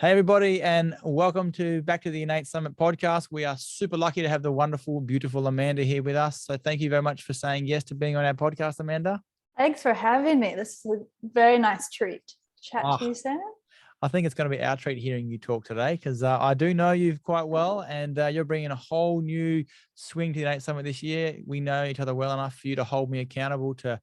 Hey everybody, and welcome back to the IN8 Summit podcast. We are super lucky to have the wonderful, beautiful Amanda here with us. So thank you very much for saying yes to being on our podcast, Amanda. Thanks for having me. This is a very nice treat to chat to you, Sam. I think it's going to be our treat hearing you talk today because I do know you quite well, and you're bringing a whole new swing to the IN8 Summit this year. We know each other well enough for you to hold me accountable to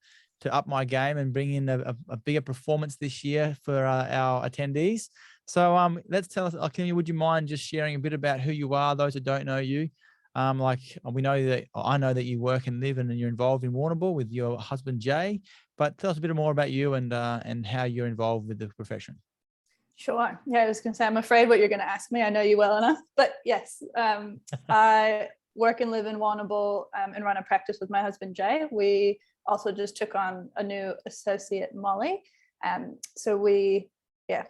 up my game and bring in a bigger performance this year for our attendees. So let's tell us, would you mind just sharing a bit about who you are, those that don't know you? Like we know that I know that you work and live and you're involved in Warrnambool with your husband Jay, but tell us a bit more about you and how you're involved with the profession. Sure. Yeah, I was going to say, I'm afraid what you're going to ask me. I know you well enough, but yes, I work and live in Warrnambool and run a practice with my husband Jay. We also just took on a new associate, Molly.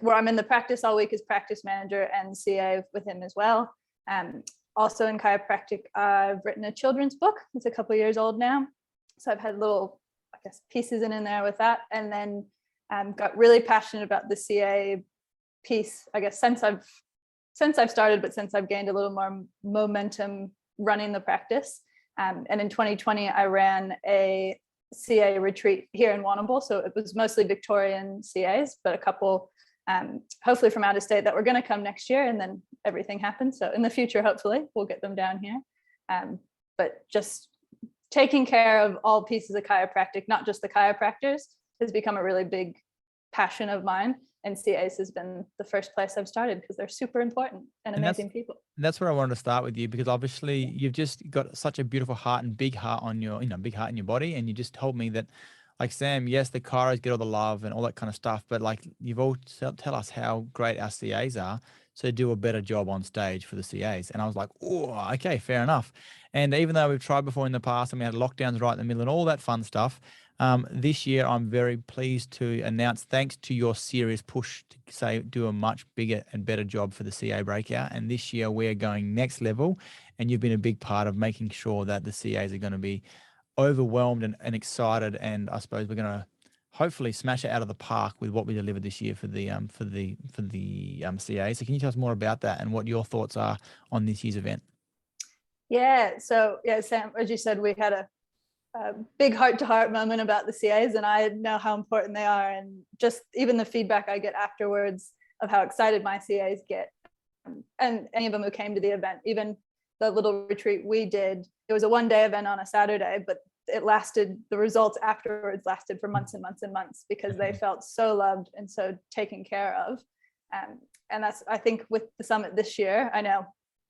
Where I'm in the practice all week as practice manager and CA with him as well. Also in chiropractic, I've written a children's book. It's a couple of years old now. So I've had little, pieces in there with that. And then got really passionate about the CA piece, since I've started, but since I've gained a little more momentum running the practice. And in 2020, I ran a CA retreat here in Warrnambool. So it was mostly Victorian CAs, but a couple hopefully from out of state that were going to come next year, and then everything happened. So in the future, hopefully we'll get them down here. But just taking care of all pieces of chiropractic, not just the chiropractors, has become a really big passion of mine. And CAs has been the first place I've started because they're super important and amazing people. And that's where I wanted to start with you, because obviously you've just got such a beautiful heart and big heart on your, big heart in your body. And you just told me that, like, Sam, yes, the chiros get all the love and all that kind of stuff, but like you've all tell us how great our CAs are, so do a better job on stage for the CAs. And I was like, oh, okay, fair enough. And even though we've tried before in the past and we had lockdowns right in the middle and all that fun stuff, this year I'm very pleased to announce, thanks to your serious push to say do a much bigger and better job for the CA breakout. And this year we're going next level, and you've been a big part of making sure that the CAs are going to be overwhelmed and excited, and I suppose we're going to hopefully smash it out of the park with what we delivered this year for the CA. So can you tell us more about that and what your thoughts are on this year's event? Yeah, so Sam, as you said, we had a big heart-to-heart moment about the CAs, and I know how important they are, and just even the feedback I get afterwards of how excited my CAs get, and any of them who came to the event, even the little retreat we did. It was a one-day event on a Saturday, but the results afterwards lasted for months and months and months, because they felt so loved and so taken care of. And that's, I think, with the summit this year, I know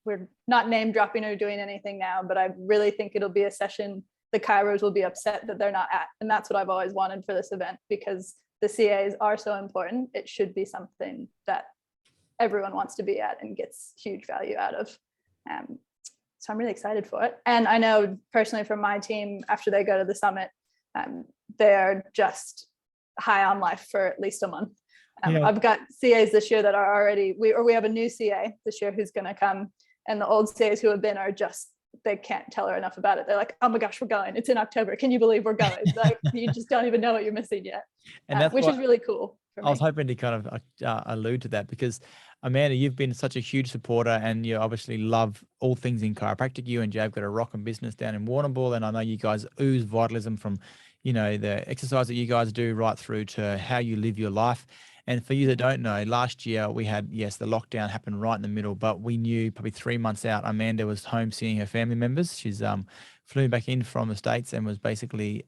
we're not name dropping or doing anything now, but I really think it'll be a session the chiros will be upset that they're not at. And that's what I've always wanted for this event, because the CAs are so important. It should be something that everyone wants to be at and gets huge value out of. So I'm really excited for it. And I know personally from my team, after they go to the summit, they're just high on life for at least a month. I've got CAs this year that are already, we have a new CA this year who's going to come, and the old CAs who have been are just, they can't tell her enough about it. They're like, oh my gosh, we're going. It's in October. Can you believe we're going? Like, you just don't even know what you're missing yet. And that's which is really cool for me. I was hoping to kind of allude to that, because Amanda, you've been such a huge supporter, and you obviously love all things in chiropractic. You and Jay have got a rocking business down in Warrnambool, and I know you guys ooze vitalism from, the exercise that you guys do right through to how you live your life. And for you that don't know, last year we had, yes, the lockdown happened right in the middle, but we knew probably 3 months out, Amanda was home seeing her family members. She's flew back in from the States and was basically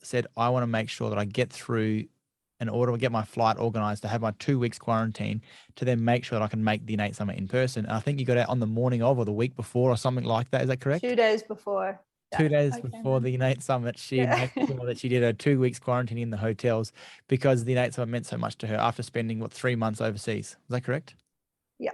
said, I want to make sure that I get through in order to get my flight organized to have my 2 weeks quarantine, to then make sure that I can make the IN8 Summit in person. And I think you got out on the morning of, or the week before, or something like that. Is that correct? 2 days before. 2 days before the IN8 Summit, she made sure that she did her 2 weeks quarantine in the hotels, because the IN8 Summit meant so much to her after spending 3 months overseas. Is that correct? Yeah.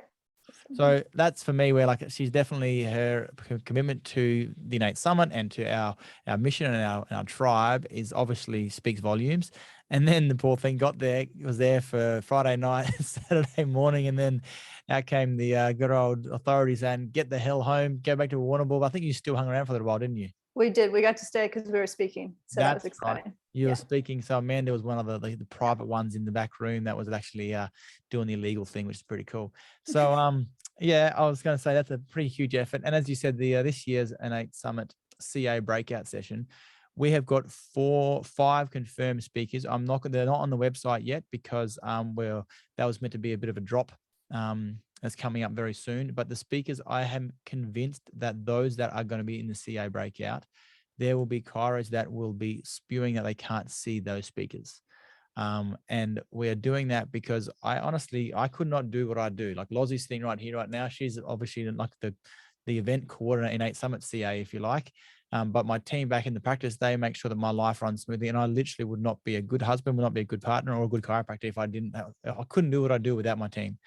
So that's for me where, like, she's definitely, her commitment to the IN8 Summit and to our mission and our tribe is obviously speaks volumes. And then the poor thing was there for Friday night, Saturday morning, and then out came the good old authorities and get the hell home, go back to Warrnambool. I think you still hung around for a little while, didn't you? We did. We got to stay because we were speaking. So that was That's right. exciting. You were speaking. So Amanda was one of the private ones in the back room that was actually doing the illegal thing, which is pretty cool. So yeah, I was going to say that's a pretty huge effort. And as you said, the this year's IN8 Summit CA breakout session, we have got 5 confirmed speakers. They're not on the website yet because that was meant to be a bit of a drop that's coming up very soon. But the speakers, I am convinced that those that are going to be in the CA breakout, there will be chiros that will be spewing that they can't see those speakers. And we're doing that because I could not do what I do. Like Lozzie's sitting right here right now. She's obviously like the event coordinator in IN8 Summit CA, if you like. But my team back in the practice, they make sure that my life runs smoothly. And I literally would not be a good husband, would not be a good partner or a good chiropractor if I couldn't do what I do without my team.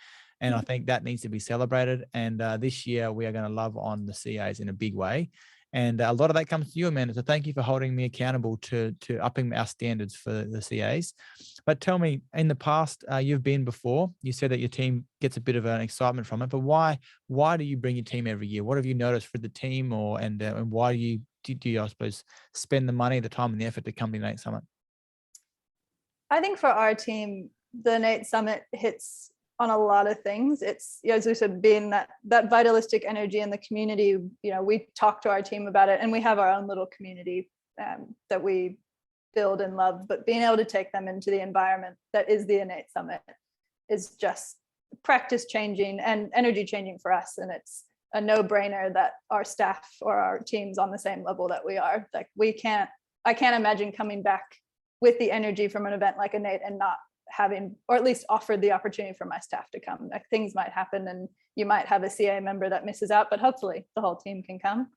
And I think that needs to be celebrated. And this year we are going to love on the CAs in a big way. And a lot of that comes to you, Amanda. So thank you for holding me accountable to upping our standards for the CAs. But tell me, in the past, you've been before, you said that your team gets a bit of an excitement from it, but why do you bring your team every year? What have you noticed for the team, and why do you, I suppose, spend the money, the time and the effort to come to the IN8 Summit? I think for our team, the IN8 Summit hits on a lot of things. It's, as we said, being that vitalistic energy in the community. We talk to our team about it, and we have our own little community that we build and love, but being able to take them into the environment that is the IN8 Summit is just practice changing and energy changing for us. And it's a no-brainer that our staff or our team's on the same level that we are. Like I can't imagine coming back with the energy from an event like IN8 and not having, or at least offered the opportunity for my staff to come. Like things might happen and you might have a CA member that misses out, but hopefully the whole team can come.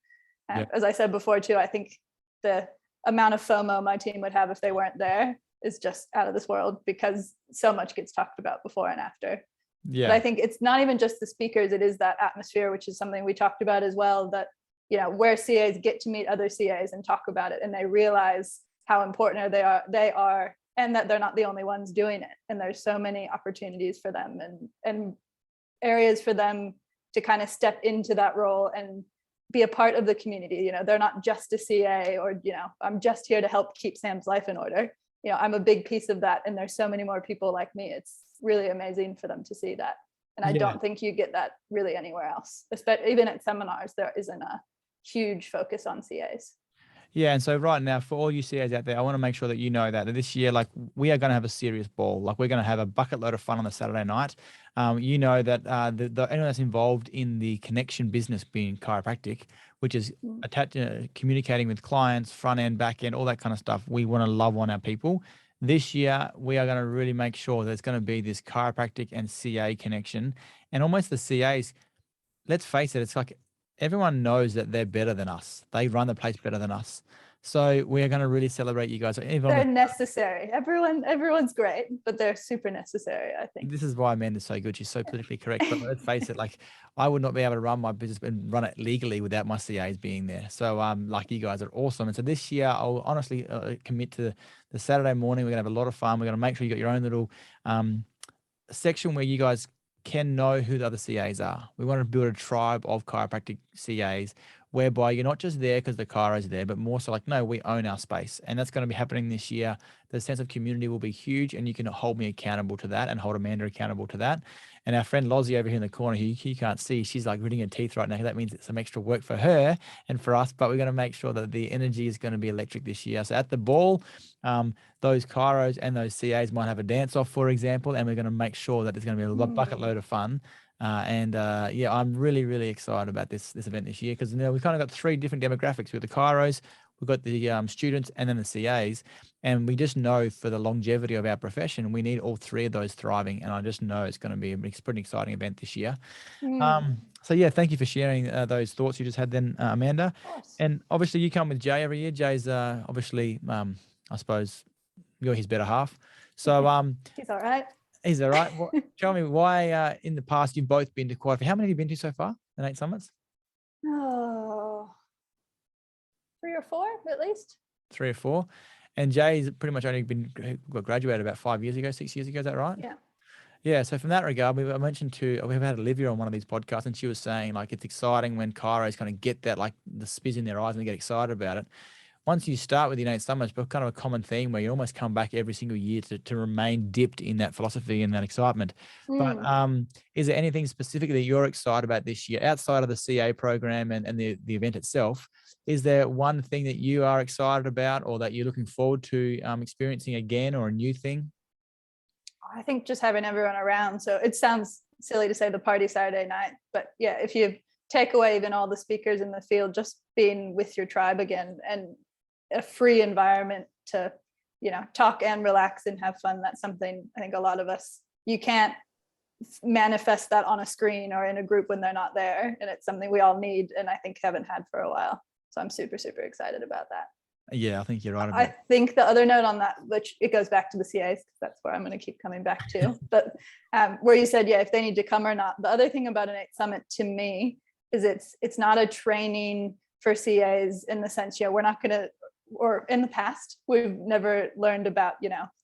As I said before too, I think the amount of FOMO my team would have if they weren't there is just out of this world, because so much gets talked about before and after. But I think it's not even just the speakers, it is that atmosphere, which is something we talked about as well, that where CAs get to meet other CAs and talk about it, and they realize how important they are, and that they're not the only ones doing it. And there's so many opportunities for them and areas for them to kind of step into that role and be a part of the community. They're not just a CA or, I'm just here to help keep Sam's life in order. I'm a big piece of that. And there's so many more people like me. It's really amazing for them to see that. And I don't think you get that really anywhere else, especially even at seminars. There isn't a huge focus on CAs. Yeah, and so right now, for all you CAs out there, I want to make sure that you know that this year, like, we are going to have a serious ball. Like, we're going to have a bucket load of fun on the Saturday night. That anyone that's involved in the connection business, being chiropractic, which is attached, communicating with clients, front end, back end, all that kind of stuff, we want to love on our people. This year, we are going to really make sure there's going to be this chiropractic and CA connection. And almost the CAs, let's face it, it's like everyone knows that they're better than us. They run the place better than us. So we are going to really celebrate you guys. They're necessary. Everyone's great, but they're super necessary, I think. This is why Amanda's so good. She's so politically correct. But let's face it, like, I would not be able to run my business and run it legally without my CAs being there. So like, you guys are awesome. And so this year, I'll honestly commit to the Saturday morning. We're going to have a lot of fun. We're going to make sure you got your own little section where you guys can know who the other CAs are. We want to build a tribe of chiropractic CAs whereby you're not just there because the chiro is there, but more so like, no, we own our space. And that's going to be happening this year. The sense of community will be huge, and you can hold me accountable to that and hold Amanda accountable to that. And our friend Lozzie over here in the corner, who you can't see, she's like gritting her teeth right now. That means it's some extra work for her and for us, but we're going to make sure that the energy is going to be electric this year. So at the ball, those chiros and those CAs might have a dance off, for example, and we're going to make sure that there's going to be a bucket load of fun. I'm really, really excited about this event this year, because we've kind of got 3 different demographics with the chiros, we've got the students, and then the CAs. And we just know for the longevity of our profession, we need all 3 of those thriving. And I just know it's going to be a pretty exciting event this year. So yeah, thank you for sharing those thoughts you just had then, Amanda. And obviously you come with Jay every year. Jay's obviously, I suppose, you're his better half. So he's all right. He's all right. Well, tell me why in the past you've both been to quite a few. How many have you been to so far? The IN8 Summits? Oh, 3 or 4 at least. 3 or 4. And Jay's pretty much only been graduated about 5 years ago, 6 years ago. Is that right? Yeah. Yeah, so from that regard, I mentioned we've had Olivia on one of these podcasts, and she was saying like it's exciting when chiros kind of get that like the spiz in their eyes and they get excited about it. Once you start with the IN8 Summit, it's kind of a common theme where you almost come back every single year to remain dipped in that philosophy and that excitement. But is there anything specific that you're excited about this year outside of the CA program and the event itself? Is there one thing that you are excited about or that you're looking forward to experiencing again, or a new thing? I think just having everyone around. So it sounds silly to say the party Saturday night, but yeah, if you take away even all the speakers in the field, just being with your tribe again and a free environment to, talk and relax and have fun. That's something I think a lot of us, you can't manifest that on a screen or in a group when they're not there. And it's something we all need, and I think haven't had for a while. So I'm super, super excited about that. Yeah, I think you're right about I think the other note on that, which it goes back to the CAs, because that's where I'm going to keep coming back to, but where you said, yeah, if they need to come or not. The other thing about IN8 Summit to me is it's not a training for CAs in the sense, we're not going to, or in the past, we've never learned about,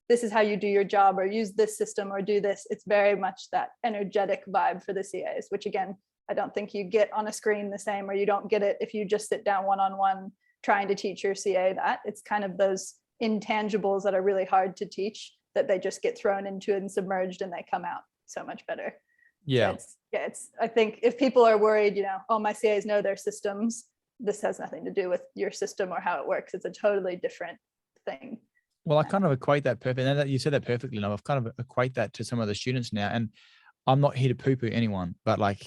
this is how you do your job or use this system or do this. It's very much that energetic vibe for the CAs, which again, I don't think you get on a screen the same, or you don't get it if you just sit down one-on-one trying to teach your CA that. It's kind of those intangibles that are really hard to teach that they just get thrown into and submerged and they come out so much better. Yeah. So I think if people are worried, oh, my CAs know their systems, this has nothing to do with your system or how it works. It's a totally different thing. Well, I kind of equate that perfectly. And you said that perfectly. And I've kind of equate that to some of the students now. And I'm not here to poo-poo anyone, but like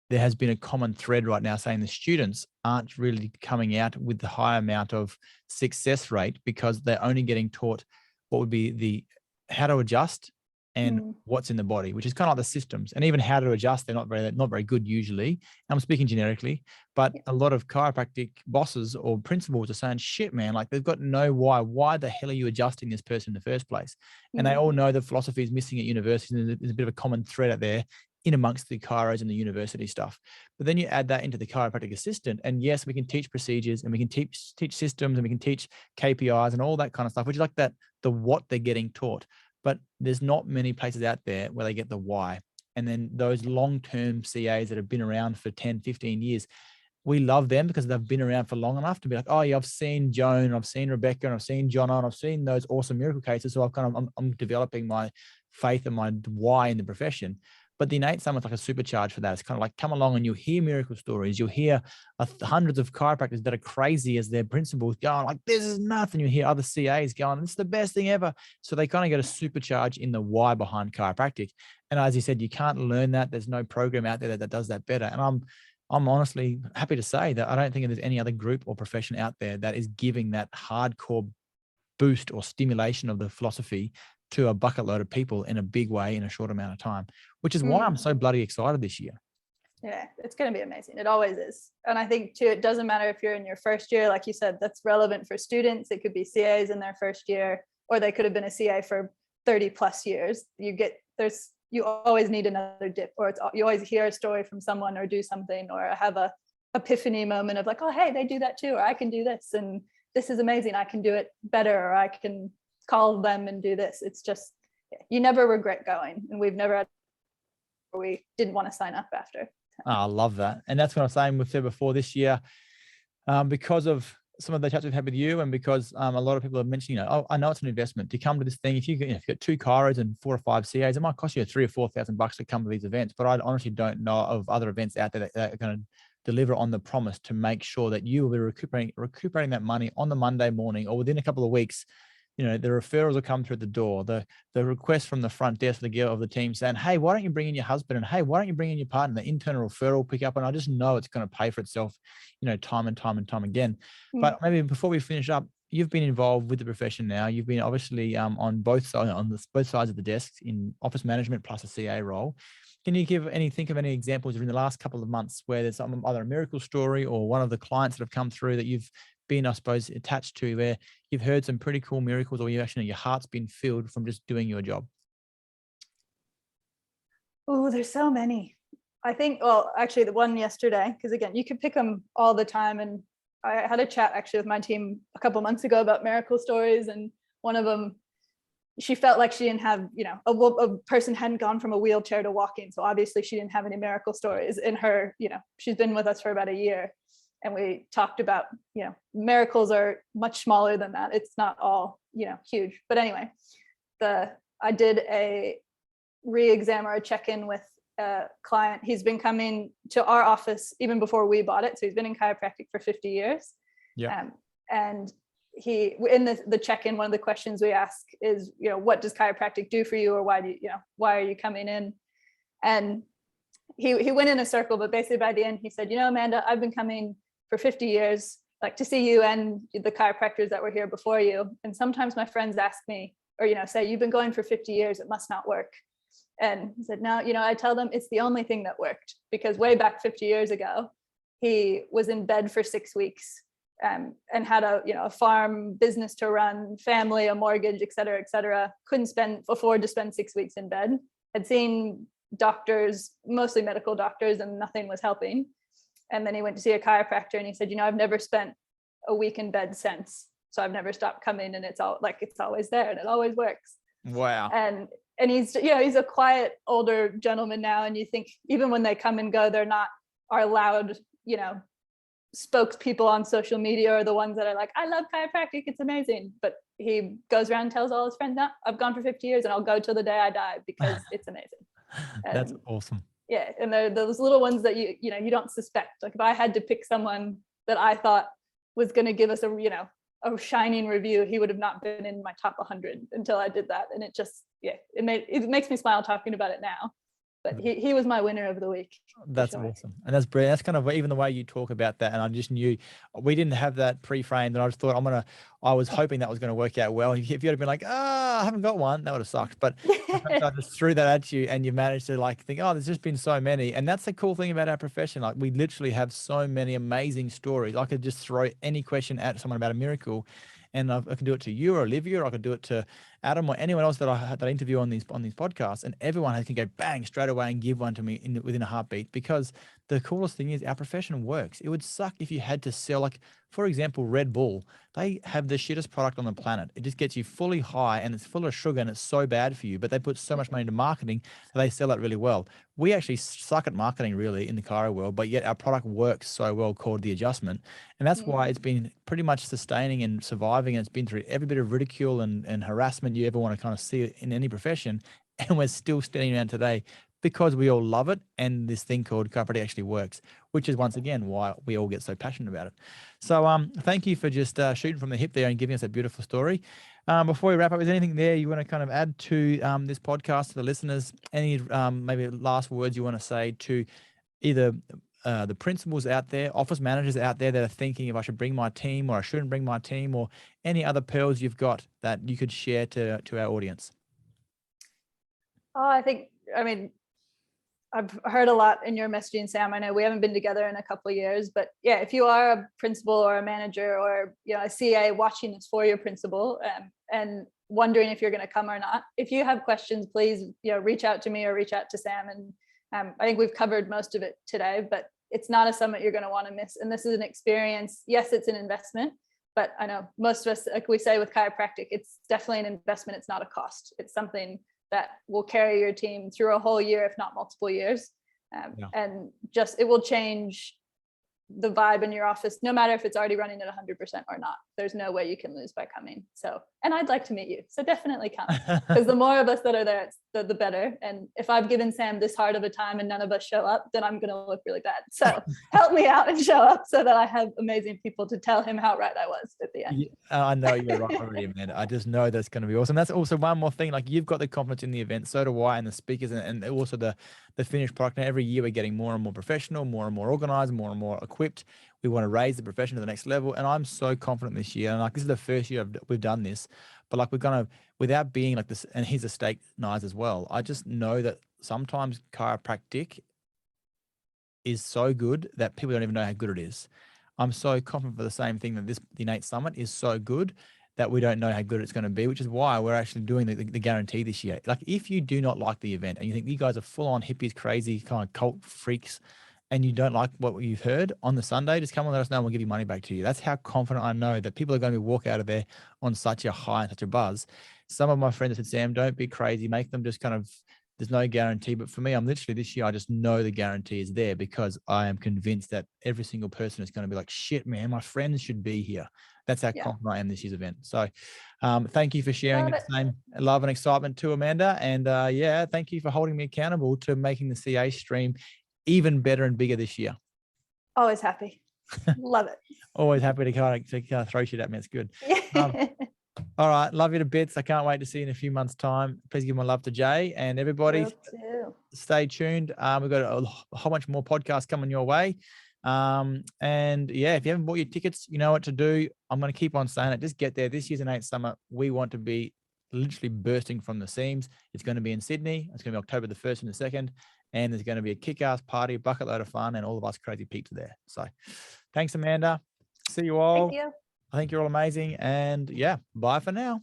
there has been a common thread right now saying the students aren't really coming out with the high amount of success rate because they're only getting taught what would be the how to adjust and what's in the body, which is kind of like the systems, and even how to adjust. They're not very good usually. I'm speaking generically, but a lot of chiropractic bosses or principals are saying, shit, man, like they've got no why. Why the hell are you adjusting this person in the first place? And they all know the philosophy is missing at universities. And there's a bit of a common thread out there in amongst the chiros and the university stuff. But then you add that into the chiropractic assistant, and yes, we can teach procedures and we can teach systems and we can teach KPIs and all that kind of stuff, which is like that, the what they're getting taught. But there's not many places out there where they get the why. And then those long-term CAs that have been around for 10, 15 years, we love them because they've been around for long enough to be like, oh yeah, I've seen Joan, I've seen Rebecca, and I've seen John, and I've seen those awesome miracle cases. So I'm developing my faith and my why in the profession. But the IN8 Summit's like a supercharge for that. It's kind of like, come along and you'll hear miracle stories. You'll hear hundreds of chiropractors that are crazy as their principals going like, this is nothing. You hear other CAs going, this is the best thing ever. So they kind of get a supercharge in the why behind chiropractic. And as you said, you can't learn that. There's no program out there that does that better. And I'm honestly happy to say that I don't think there's any other group or profession out there that is giving that hardcore boost or stimulation of the philosophy to a bucket load of people in a big way in a short amount of time, which is why I'm so bloody excited this year. Yeah, it's going to be amazing. It always is. And I think too, it doesn't matter if you're in your first year, like you said, that's relevant for students. It could be CAs in their first year, or they could have been a CA for 30 plus years. You always need another dip, or you always hear a story from someone or do something, or have a epiphany moment of like, oh, hey, they do that too, or I can do this. And this is amazing. I can do it better, or I can call them and do this. It's just, you never regret going. And we've never had, we didn't want to sign up after. Oh, I love that. And that's what I'm saying. We've said before this year, because of some of the chats we've had with you, and because a lot of people have mentioned, oh, I know it's an investment to come to this thing. If you've got 2 chiros and 4 or 5 CAs, it might cost you $3,000 or $4,000 to come to these events. But I honestly don't know of other events out there that are going to deliver on the promise to make sure that you will be recuperating that money on the Monday morning or within a couple of weeks. The referrals will come through the door, the request from the front desk of the team saying, hey, why don't you bring in your husband? And hey, why don't you bring in your partner? The internal referral pick up. And I just know it's going to pay for itself, time and time and time again. But maybe before we finish up, you've been involved with the profession now. You've been obviously on both sides of the desk in office management plus a CA role. Can you think of any examples in the last couple of months where there's either a miracle story or one of the clients that have come through that you've been, I suppose, attached to, where you've heard some pretty cool miracles, or your heart's been filled from just doing your job? Oh, there's so many. I think, well, actually the one yesterday, because again, you could pick them all the time. And I had a chat actually with my team a couple months ago about miracle stories. And one of them, she felt like she didn't have, a person hadn't gone from a wheelchair to walking. So obviously she didn't have any miracle stories in her, she's been with us for about a year. And we talked about, miracles are much smaller than that. It's not all, huge. But anyway, I did a re-exam or a check-in with a client. He's been coming to our office even before we bought it. So he's been in chiropractic for 50 years. Yeah. And he, in the check-in, one of the questions we ask is, what does chiropractic do for you, or why are you coming in? And he went in a circle, but basically by the end he said, Amanda, I've been coming for 50 years, like to see you and the chiropractors that were here before you. And sometimes my friends ask me, or, say, you've been going for 50 years, it must not work. And he said, no, I tell them it's the only thing that worked, because way back 50 years ago, he was in bed for 6 weeks. And had a farm business to run, family, a mortgage, et cetera, couldn't afford to spend 6 weeks in bed, had seen doctors, mostly medical doctors, and nothing was helping. And then he went to see a chiropractor and he said, I've never spent a week in bed since. So I've never stopped coming, and it's always there and it always works. Wow. And he's a quiet older gentleman now. And you think even when they come and go, they're not our loud, spokespeople on social media, or the ones that are like, I love chiropractic, it's amazing. But he goes around and tells all his friends, no, I've gone for 50 years and I'll go till the day I die because it's amazing. That's awesome. Yeah. And they're those little ones that you don't suspect. Like if I had to pick someone that I thought was going to give us a shining review, he would have not been in my top 100 until I did that. And it just, it makes me smile talking about it now. But he was my winner of the week. That's awesome. And that's brilliant. That's kind of even the way you talk about that. And I just knew we didn't have that pre-framed, and I just thought I was hoping that was going to work out well. If you had been like, I haven't got one, that would have sucked. But I just threw that at you, and you managed to think, there's just been so many. And that's the cool thing about our profession. Like we literally have so many amazing stories. I could just throw any question at someone about a miracle, and I can do it to you or Olivia, or I could do it to Adam or anyone else that I interview on these podcasts, and everyone can go bang straight away and give one to me within a heartbeat. Because the coolest thing is our profession works. It would suck if you had to sell, like for example, Red Bull. They have the shittest product on the planet. It just gets you fully high and it's full of sugar and it's so bad for you, but they put so much money into marketing that they sell it really well. We actually suck at marketing really in the chiro world, but yet our product works so well, called The Adjustment. And that's why it's been pretty much sustaining and surviving. And it's been through every bit of ridicule and harassment you ever want to kind of see in any profession. And we're still standing around today because we all love it. And this thing called chiropractic actually works, which is once again why we all get so passionate about it. So thank you for just shooting from the hip there and giving us that beautiful story. Before we wrap up, is there anything there you want to kind of add to this podcast to the listeners? Any maybe last words you want to say to either the principals out there, office managers out there that are thinking if I should bring my team or I shouldn't bring my team, or any other pearls you've got that you could share to our audience? I've heard a lot in your messaging, Sam. I know we haven't been together in a couple of years, but yeah, if you are a principal or a manager or a CA watching this for your principal and wondering if you're going to come or not, if you have questions, please reach out to me or reach out to Sam. And I think we've covered most of it today, but it's not a summit you're going to want to miss. And this is an experience. Yes, it's an investment, but I know most of us, like we say with chiropractic, it's definitely an investment. It's not a cost. It's something that will carry your team through a whole year, if not multiple years. And just, it will change the vibe in your office, no matter if it's already running at 100% or not. There's no way you can lose by coming. So, and I'd like to meet you. So definitely come, because the more of us that are there, the better. And if I've given Sam this hard of a time and none of us show up, then I'm going to look really bad. So help me out and show up so that I have amazing people to tell him how right I was at the end. Yeah, I know you're right already, Amanda. I just know that's going to be awesome. That's also one more thing. Like, you've got the confidence in the event, so do I, and the speakers, and also the finished product. Now, every year we're getting more and more professional, more and more organized, more and more equipped. We want to raise the profession to the next level. And I'm so confident this year. And like, this is the first year we've done this, but like, we're going to, without being like this, and here's a steak knives as well. I just know that sometimes chiropractic is so good that people don't even know how good it is. I'm so confident for the same thing, that the IN8 Summit is so good that we don't know how good it's going to be, which is why we're actually doing the guarantee this year. Like, if you do not like the event and you think you guys are full on hippies, crazy kind of cult freaks, and you don't like what you've heard on the Sunday, just come and let us know and we'll give you money back to you. That's how confident I know that people are going to walk out of there on such a high and such a buzz. Some of my friends said, Sam, don't be crazy. Make them just kind of, there's no guarantee. But for me, I'm literally this year, I just know the guarantee is there because I am convinced that every single person is going to be like, shit, man, my friends should be here. That's how confident I am this year's event. So thank you for sharing the same love and excitement too, Amanda. And yeah, thank you for holding me accountable to making the CA stream even better and bigger this year. Always happy. Love it. Always happy to kind of throw shit at me. It's good. All right. Love you to bits. I can't wait to see you in a few months' time. Please give my love to Jay and everybody. Stay tuned. We've got a whole bunch more podcasts coming your way. And yeah, if you haven't bought your tickets, you know what to do. I'm going to keep on saying it. Just get there. This year's IN8 Summit. We want to be literally bursting from the seams. It's going to be in Sydney. It's going to be October the 1st and the 2nd. And there's going to be a kick-ass party, a bucket load of fun, and all of us crazy peeps are there. So thanks, Amanda. See you all. Thank you. I think you're all amazing. And yeah, bye for now.